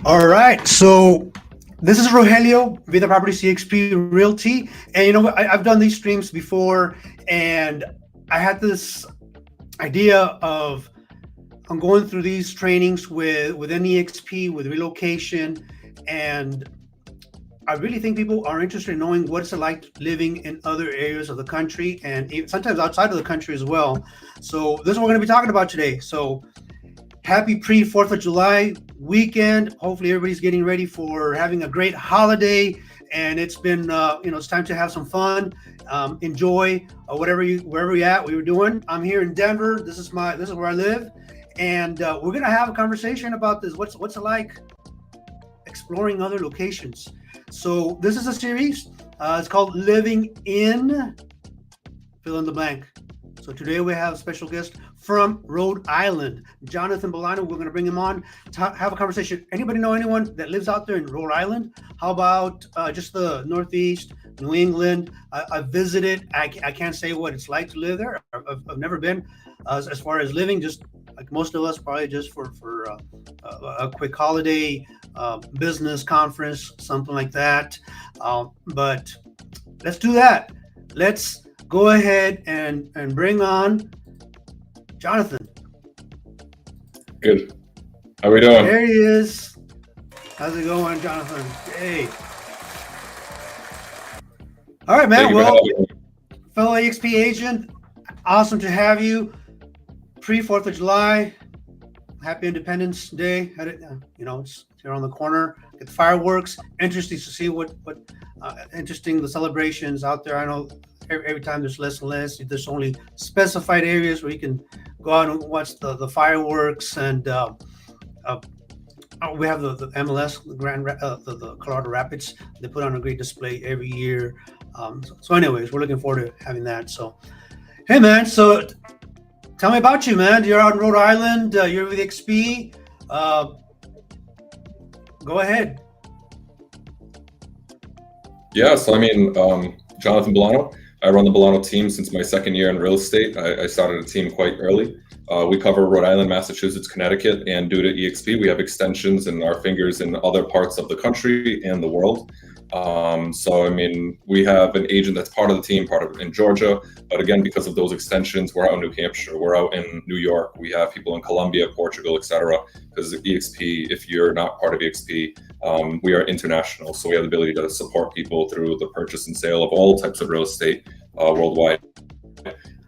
All right, so this is Rogelio, Vida Properties CXP Realty, and I've done these streams before, and I had this idea of I'm going through these trainings with NEXP with relocation, and I really think people are interested in knowing what it's like living in other areas of the country and sometimes outside of the country as well. So this is what we're going to be talking about today. So happy pre-4th of July weekend. Hopefully everybody's getting ready for having a great holiday, and it's been it's time to have some fun. Enjoy wherever you're at, what you're doing. I'm here in Denver. This is where I live, and we're gonna have a conversation about this. What's it like exploring other locations? So this is a series. It's called Living in Fill in the Blank. So today we have a special guest from Rhode Island, Jonathon Bolano. We're going to bring him on to have a conversation. Anybody know anyone that lives out there in Rhode Island? How about just the Northeast, New England? I've visited. I can't say what it's like to live there. I've never been. As far as living, just like most of us, probably just for a quick holiday, business conference, something like that. But let's do that. Let's go ahead and bring on Jonathon. Good. How are we doing? There he is. How's it going, Jonathon? Hey. All right, man. Well, fellow EXP agent, awesome to have you. Pre-4th of July. Happy Independence Day. It's here on the corner. Get the fireworks. Interesting to see what interesting the celebrations out there. I know every time there's less and less. There's only specified areas where you can go out and watch the fireworks, and we have the MLS, the Colorado Rapids. They put on a great display every year. So anyways, we're looking forward to having that. So, hey man, so tell me about you, man. You're out in Rhode Island. You're with XP. Go ahead. Yeah, so Jonathon Bolano. I run the Bolano team since my second year in real estate. I started a team quite early. We cover Rhode Island, Massachusetts, Connecticut, and due to EXP, we have extensions in our fingers in other parts of the country and the world. We have an agent that's part of the team, part of it in Georgia. But again, because of those extensions, we're out in New Hampshire, we're out in New York, we have people in Colombia, Portugal, etc. Because EXP, if you're not part of EXP, we are international. So we have the ability to support people through the purchase and sale of all types of real estate worldwide.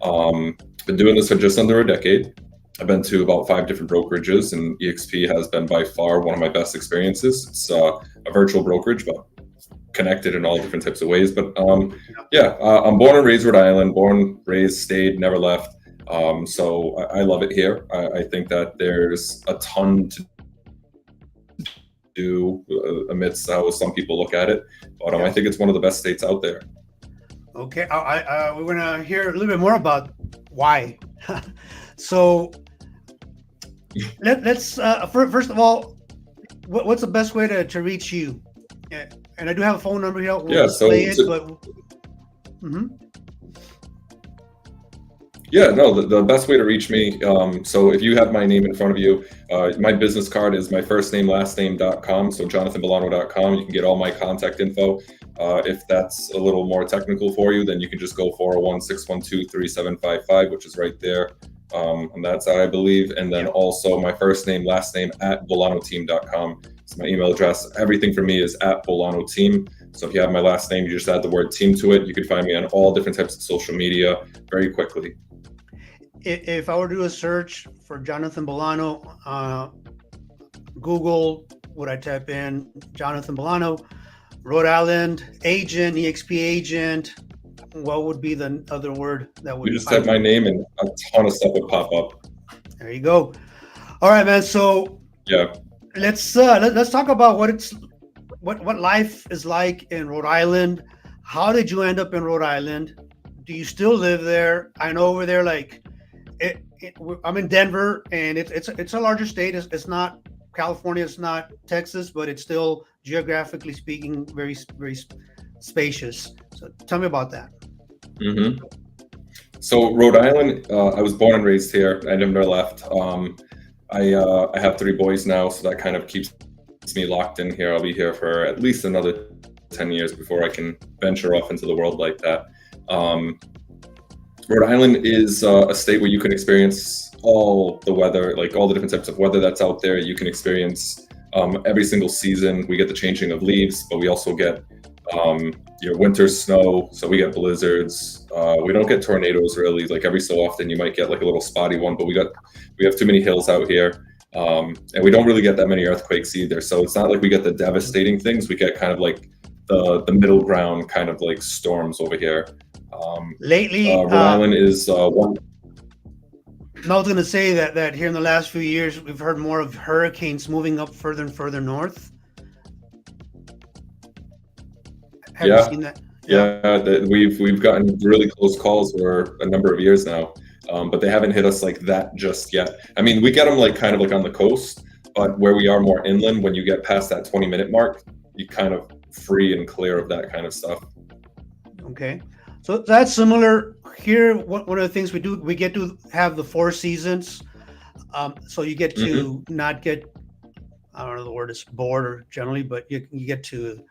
Been doing this for just under a decade. I've been to about 5 different brokerages, and EXP has been by far one of my best experiences. It's a virtual brokerage, but connected in all different types of ways. But I'm born and raised Rhode Island, born, raised, stayed, never left. So I love it here. I think that there's a ton to do amidst how some people look at it. But I think it's one of the best states out there. Okay, we're going to hear a little bit more about why. So let's first of all, what's the best way to reach you? And I do have a phone number here. We'll display it, but the best way to reach me. So if you have my name in front of you, my business card is my first name, last name.com. So jonathonbolano.com. You can get all my contact info. If that's a little more technical for you, then you can just go 401-612-3755, which is right there on that side, I believe. And then also my first name, last name at bolanoteam.com. It's my email address. Everything for me is at Bolano Team. So if you have my last name, you just add the word team to it. You can find me on all different types of social media very quickly. If I were to do a search for Jonathon Bolano, Google, would I type in Jonathon Bolano, Rhode Island agent, EXP agent? What would be the other word that would? You just type my name and a ton of stuff would pop up. There you go. All right, man. So yeah, let's talk about what life is like in Rhode Island. How did you end up in Rhode Island? Do you still live there? I know over there, I'm in Denver, and it's a larger state. It's not California, it's not Texas, but it's still geographically speaking very, very spacious. So tell me about that. Mm-hmm. So Rhode Island, I was born and raised here. I never left. I have 3 boys now, so that kind of keeps me locked in here. I'll be here for at least another 10 years before I can venture off into the world like that. Rhode Island is a state where you can experience all the weather, like all the different types of weather that's out there. You can experience every single season. We get the changing of leaves, but we also get your winter snow. So we get blizzards. We don't get tornadoes really. Like every so often, you might get like a little spotty one, but we have too many hills out here, and we don't really get that many earthquakes either. So it's not like we get the devastating things. We get kind of like the middle ground kind of like storms over here. Lately, Rhode Island is one. I was going to say that here in the last few years, we've heard more of hurricanes moving up further and further north. Have you seen that? Yeah, we've gotten really close calls for a number of years now, but they haven't hit us like that just yet. I mean, we get them like kind of like on the coast, but where we are more inland, when you get past that 20-minute mark, you kind of free and clear of that kind of stuff. Okay. So that's similar here. One of the things we do, we get to have the 4 seasons. So you get to not get, I don't know the word is bored or generally, but you get to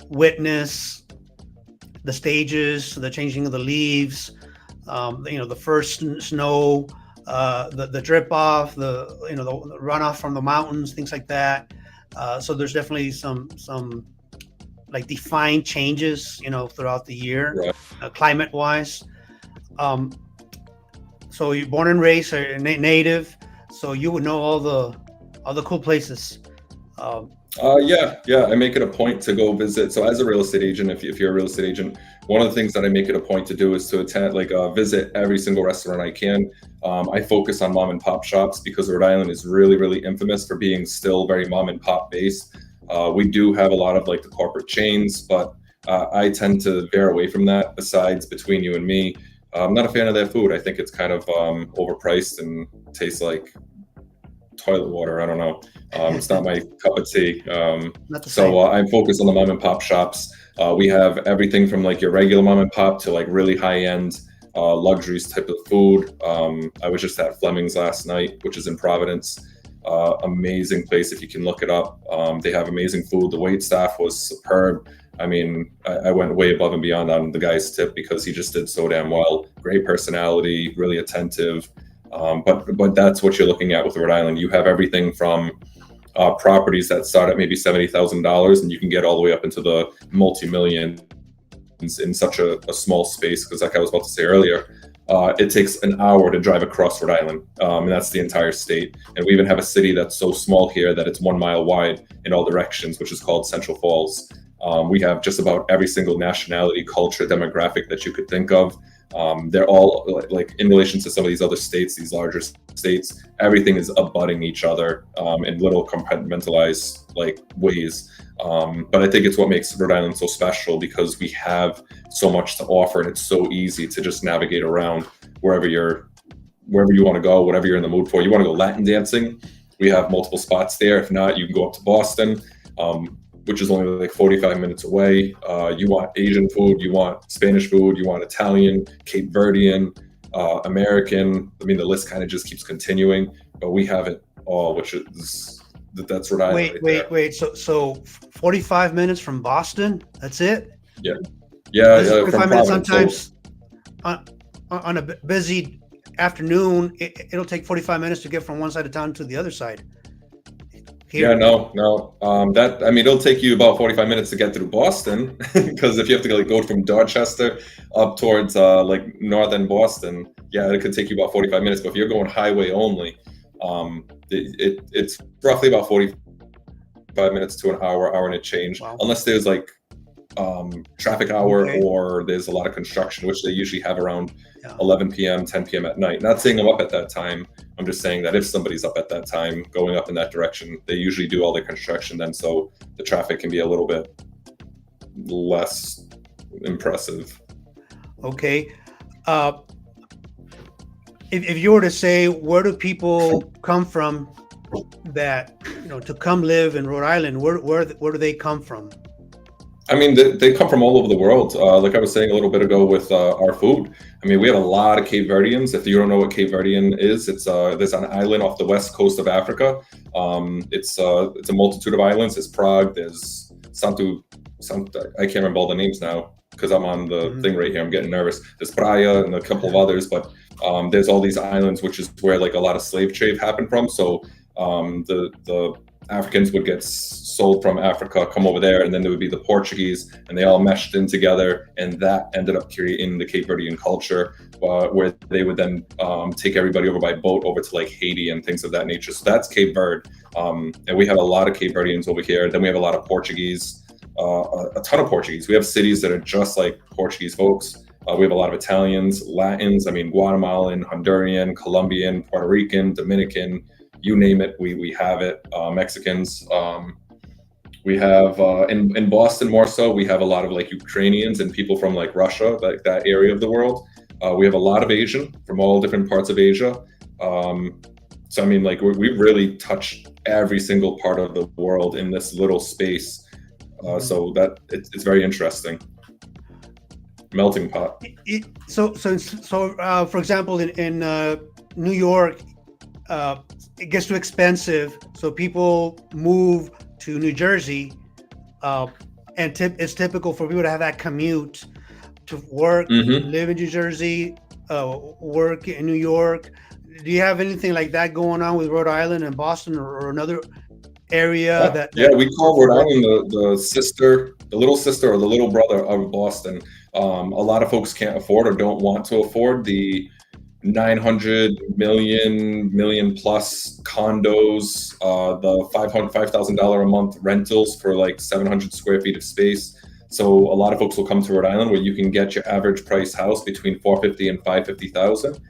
witness the stages, the changing of the leaves, the first snow, the drip off, the runoff from the mountains, things like that. So there's definitely some like defined changes, throughout the year, right. Climate wise. So you're born and raised, or native, so you would know all the cool places. Yeah, I make it a point to go visit. So as a real estate agent, if you're a real estate agent, one of the things that I make it a point to do is to attend, visit every single restaurant I can. I focus on mom and pop shops because Rhode Island is really, really infamous for being still very mom and pop based. We do have a lot of like the corporate chains, but I tend to veer away from that. Besides, between you and me, I'm not a fan of their food. I think it's kind of overpriced and tastes like toilet water. I don't know. It's not my cup of tea. So I'm focused on the mom and pop shops. We have everything from like your regular mom and pop to like really high end luxuries type of food. I was just at Fleming's last night, which is in Providence. Amazing place if you can look it up. They have amazing food. The wait staff was superb. I mean, I went way above and beyond on the guy's tip because he just did so damn well. Great personality, really attentive. But that's what you're looking at with Rhode Island. You have everything from properties that start at maybe $70,000 and you can get all the way up into the multi-millions in such a small space. Because like I was about to say earlier, it takes an hour to drive across Rhode Island, and that's the entire state. And we even have a city that's so small here that it's 1 mile wide in all directions, which is called Central Falls. We have just about every single nationality, culture, demographic that you could think of. They're all like in relation to some of these other states, these larger states, everything is abutting each other in little compartmentalized like ways. But I think it's what makes Rhode Island so special because we have so much to offer and it's so easy to just navigate around wherever you want to go, whatever you're in the mood for. You want to go Latin dancing? We have multiple spots there. If not, you can go up to Boston, which is only like 45 minutes away. You want Asian food, you want Spanish food, you want Italian, Cape Verdean, American. I mean, the list kind of just keeps continuing, but we have it all, which is, that's Rhode Island. Wait. So 45 minutes from Boston? That's it? Yeah. 45 minutes sometimes on a busy afternoon, it'll take 45 minutes to get from one side of town to the other side. Here. Yeah, no. It'll take you about 45 minutes to get through Boston because if you have to go from Dorchester up towards like northern Boston, it could take you about 45 minutes. But if you're going highway only, it's roughly about 45 minutes to an hour and a change, unless there's like traffic hour or there's a lot of construction, which they usually have around 11 p.m., 10 p.m. at night. Not saying I'm up at that time. I'm just saying that if somebody's up at that time going up in that direction, they usually do all their construction then, so the traffic can be a little bit less impressive. Okay. If you were to say, where do people come from that, to come live in Rhode Island, where do they come from? I mean, they come from all over the world. Like I was saying a little bit ago with our food. I mean, we have a lot of Cape Verdeans. If you don't know what Cape Verdean is, it's there's an island off the west coast of Africa. It's a multitude of islands. There's Prague. There's I can't remember all the names now because I'm on the Mhm. thing right here. I'm getting nervous. There's Praia and a couple of others, but there's all these islands, which is where like a lot of slave trade happened from. So the Africans would get sold from Africa, come over there, and then there would be the Portuguese, and they all meshed in together, and that ended up creating the Cape Verdean culture, where they would then take everybody over by boat over to like Haiti and things of that nature. So that's Cape Verde, and we have a lot of Cape Verdeans over here. Then we have a lot of Portuguese, a ton of Portuguese. We have cities that are just like Portuguese folks. We have a lot of Italians, Latins. I mean, Guatemalan, Honduran, Colombian, Puerto Rican, Dominican, you name it, we have it. Mexicans. We have in Boston more so. We have a lot of like Ukrainians and people from like Russia, like that area of the world. We have a lot of Asian from all different parts of Asia. So I mean, like we really touch every single part of the world in this little space. So that it's very interesting. Melting pot. For example, in New York, it gets too expensive, so people move to New Jersey, and it's typical for people to have that commute to work, Hmm. live in New Jersey, work in New York. Do you have anything like that going on with Rhode Island and Boston, or another area Yeah, that yeah, we call for Rhode work? Island the sister, the little sister or the little brother of Boston. A lot of folks can't afford or don't want to afford the 900 million plus condos, the $5,000 a month rentals for like 700 square feet of space. So a lot of folks will come to Rhode Island where you can get your average price house between 450 and 550,000,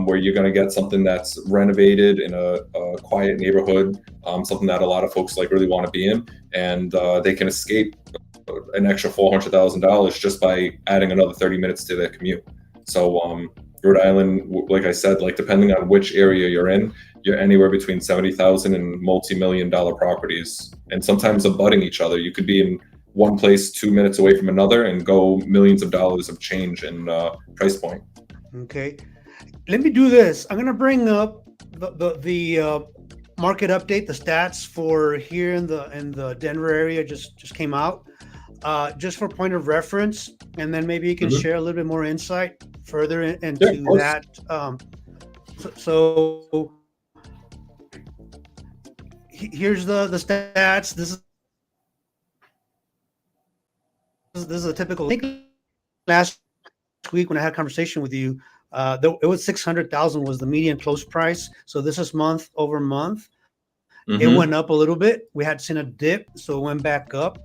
where you're going to get something that's renovated in a quiet neighborhood, something that a lot of folks like really want to be in, and they can escape an extra $400,000 just by adding another 30 minutes to their commute. So Rhode Island, like I said, like depending on which area you're in, you're anywhere between 70,000 and multi-million-dollar properties, and sometimes abutting each other. You could be in one place 2 minutes away from another and go millions of dollars of change in price point. Okay, let me do this. I'm gonna bring up the market update, the stats for here in the Denver area just came out. Just for point of reference, and then maybe you can Hmm. share a little bit more insight further Yeah, of into course. that. So here's the stats. This is a typical. I think last week when I had a conversation with you, it was 600,000 was the median close price. So this is month over month. It went Hmm. up a little bit. We had seen a dip, so it went back up.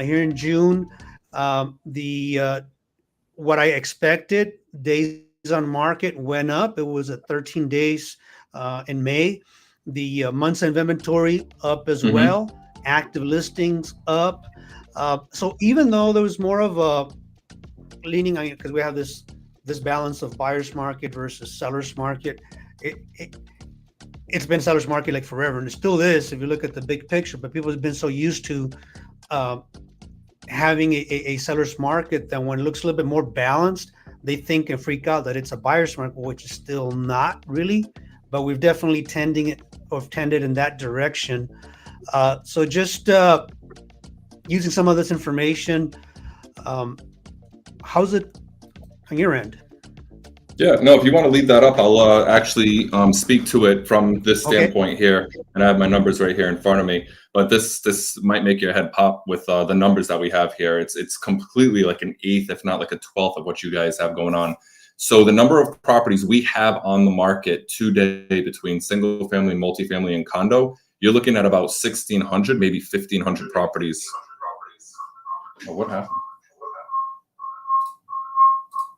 Here in June, the what I expected days on market went up. It was at 13 days in May. The months of inventory up as Hmm. well. Active listings up. So even though there was more of a leaning on it because we have this balance of buyer's market versus seller's market, it it's been seller's market like forever, and it still is if you look at the big picture. But people have been so used to uh, having a seller's market that when it looks a little bit more balanced, they think and freak out that it's a buyer's market, which is still not really. But we've definitely tended in that direction. So just using some of this information, um, how's it on your end? Yeah, no, if you want to leave that up, I'll actually speak to it from this Okay. standpoint here, and I have my numbers right here in front of me. But this might make your head pop with the numbers that we have here. It's completely like an eighth, if not like a twelfth, of what you guys have going on. So the number of properties we have on the market today between single family, multifamily, and condo, you're looking at about 1,600, maybe 1,500 properties. Oh, what happened?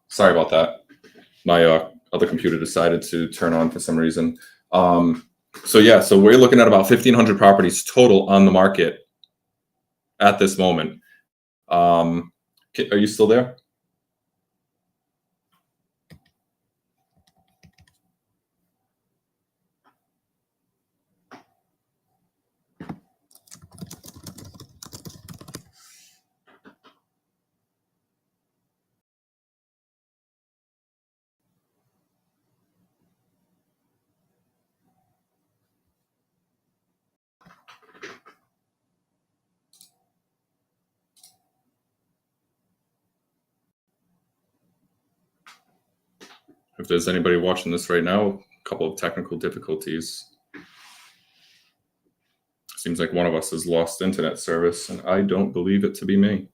Sorry about that. My other computer decided to turn on for some reason. So yeah, so we're looking at about 1,500 properties total on the market at this moment. Are you still there? If there's anybody watching this right now, a couple of technical difficulties. Seems like one of us has lost internet service, and I don't believe it to be me.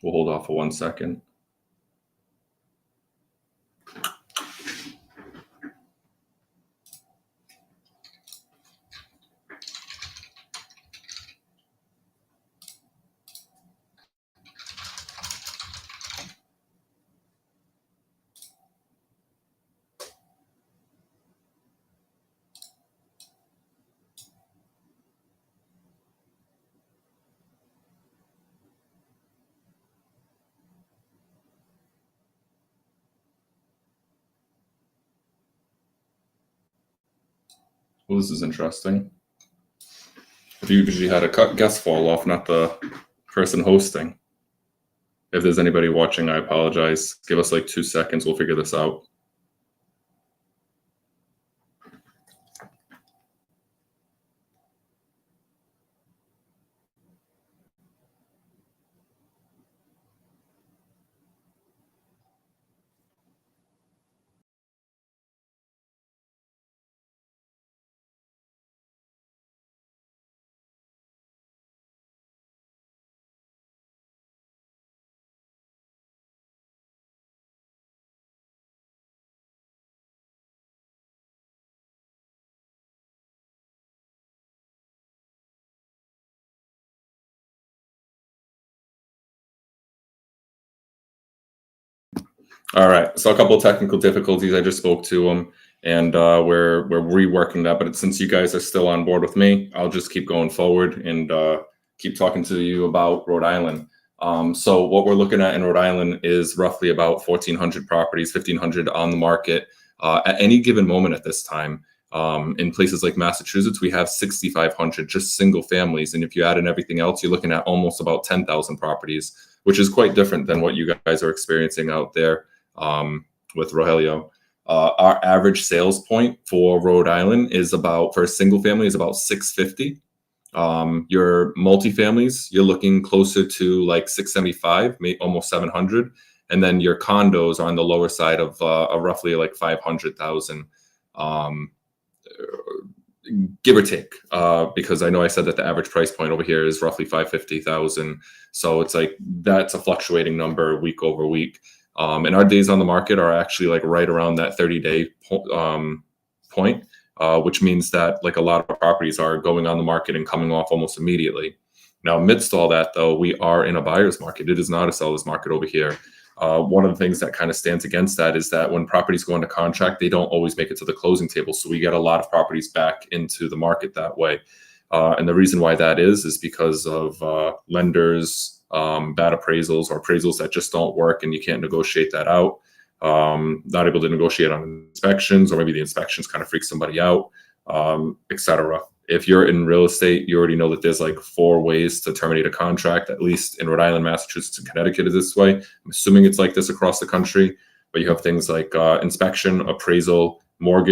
We'll hold off for 1 second. Well, this is interesting. If you usually had a guest fall off, not the person hosting. If there's anybody watching, I apologize. Give us like 2 seconds. We'll figure this out. All right. So a couple of technical difficulties. I just spoke to them, and we're reworking that. But since you guys are still on board with me, I'll just keep going forward and keep talking to you about Rhode Island. So what we're looking at in Rhode Island is roughly about 1,400 properties, 1,500 on the market at any given moment at this time. In places like Massachusetts, we have 6,500 just single families, and if you add in everything else, you're looking at almost about 10,000 properties, which is quite different than what you guys are experiencing out there with Rogelio. Our average sales point for Rhode Island is about, for a single family, is about 650. Your multifamilies, you're looking closer to like 675, maybe almost 700. And then your condos are on the lower side of roughly like 500,000, give or take, because I know I said that the average price point over here is roughly 550,000. So it's like, that's a fluctuating number week over week. And our days on the market are actually like right around that 30-day point, which means that like a lot of properties are going on the market and coming off almost immediately. Now, amidst all that, though, we are in a buyer's market. It is not a seller's market over here. One of the things that kind of stands against that is that when properties go into contract, they don't always make it to the closing table. So we get a lot of properties back into the market that way. And the reason why that is because of lenders, bad appraisals, or appraisals that just don't work and you can't negotiate that out. Not able to negotiate on inspections, or maybe the inspections kind of freak somebody out, etc. If you're in real estate, you already know that there's like 4 ways to terminate a contract, at least in Rhode Island, Massachusetts, and Connecticut is this way. I'm assuming it's like this across the country, but you have things like inspection, appraisal, mortgage,